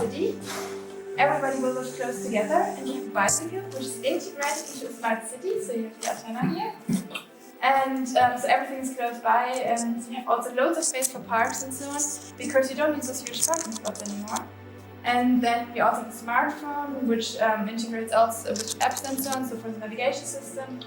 city. Everybody will live close together, and you have a bicycle which is integrated into a smart city, so you have the antenna here. And so everything is close by, and you have also loads of space for parks and so on, because you don't need those huge parking spots anymore. And then we also have a smartphone, which integrates also with apps and so on, so for the navigation system.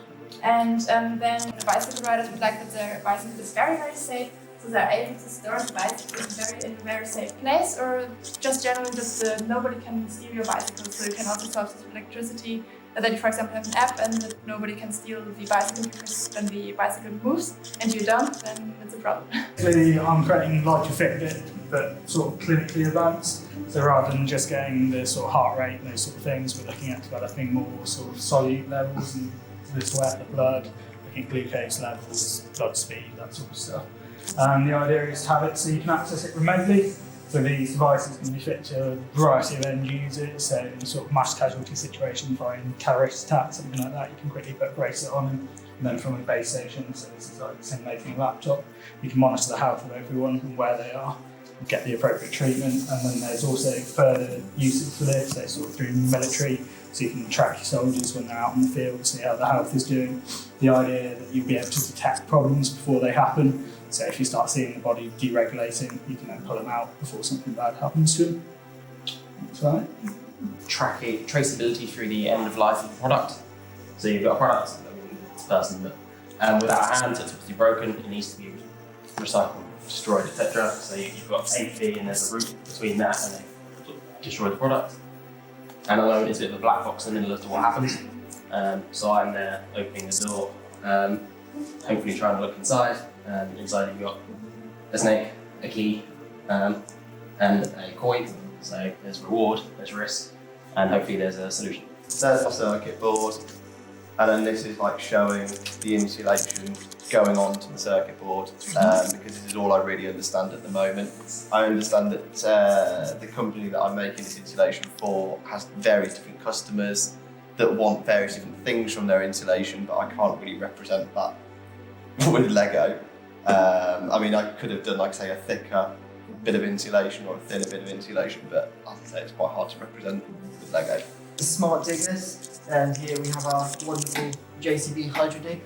And then the bicycle riders would like that their bicycle is very, very safe, so they're able to store the bicycle in a very safe place, or just generally just nobody can steal your bicycle, so you can also solve this with electricity. That you, for example, have an app and that nobody can steal the bicycle, because when the bicycle moves and you don't, then it's a problem. Clearly, I'm creating like a Fitbit, but sort of clinically advanced. So rather than just getting the sort of heart rate and those sort of things, we're looking at developing more sort of solute levels and the sweat, the blood, looking at glucose levels, blood speed, that sort of stuff. The idea is to have it so you can access it remotely. So these devices can be fit to a variety of end users, so in a sort of mass casualty situation, following terrorist attack, something like that, you can quickly put a bracelet on, and then from a base station, so this is like simulating a laptop, you can monitor the health of everyone and where they are, and get the appropriate treatment. And then there's also further uses for this, so sort of through military, so you can track your soldiers when they're out in the field, see how their health is doing. The idea that you'll be able to detect problems before they happen. So if you start seeing the body deregulating, you can then pull them out before something bad happens to them. That's right. Traceability through the end of life of the product. So you've got a product, it's a person, but without a hand, so it's obviously broken, it needs to be recycled, destroyed, etc. So you've got safety, and there's a route between that and they destroy the product. And alone is a bit of a black box in the middle as to what happens. So I'm there opening the door, hopefully trying to look inside. Inside you've got a snake, a key, and a coin. So there's reward, there's risk, and hopefully there's a solution. There's a circuit board, and then this is like showing the insulation going on to the circuit board, because this is all I really understand at the moment. I understand that the company that I'm making this insulation for has various different customers that want various different things from their insulation, but I can't really represent that with Lego. I mean, I could have done, like, say, a thicker bit of insulation or a thinner bit of insulation, but as I say, it's quite hard to represent with Lego. Smart diggers, and here we have our wonderful JCB Hydro Dig.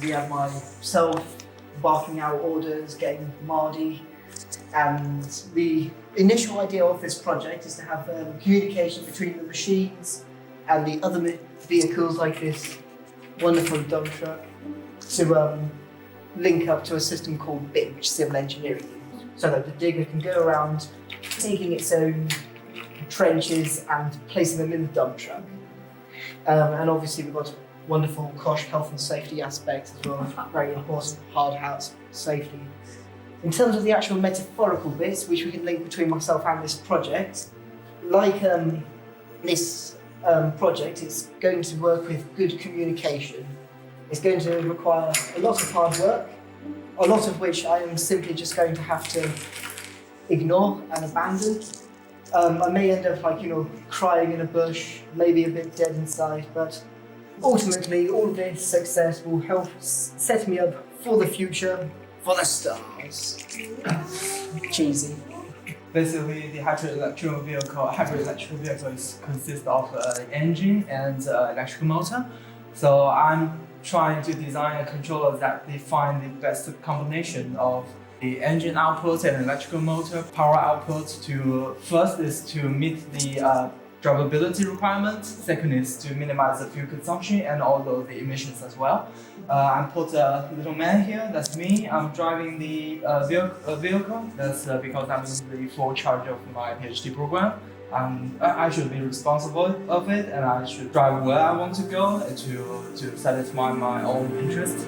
We have myself barking out orders, getting Mardy, and the initial idea of this project is to have communication between the machines and the other vehicles, like this wonderful dump truck, to link up to a system called BIM, which is civil engineering, so that the digger can go around taking its own trenches and placing them in the dump truck. And obviously we've got wonderful COSH health and safety aspects as well, very important, hard hat safety. In terms of the actual metaphorical bits, which we can link between myself and this project, like this project, it's going to work with good communication. It's going to require a lot of hard work, a lot of which I am simply just going to have to ignore and abandon. I may end up crying in a bush, maybe a bit dead inside, but ultimately all of this success will help set me up for the future, for the stars. Cheesy. Basically, the hybrid electrical vehicle consists of an engine and electrical motor. So I'm trying to design a controller that defines the best combination of the engine output and electrical motor power output. First is to meet the drivability requirements. Second is to minimize the fuel consumption and also the emissions as well. I put a little man here, that's me. I'm driving the vehicle. That's because I'm in the full charge of my PhD program. I should be responsible of it, and I should drive where I want to go to satisfy my own interests.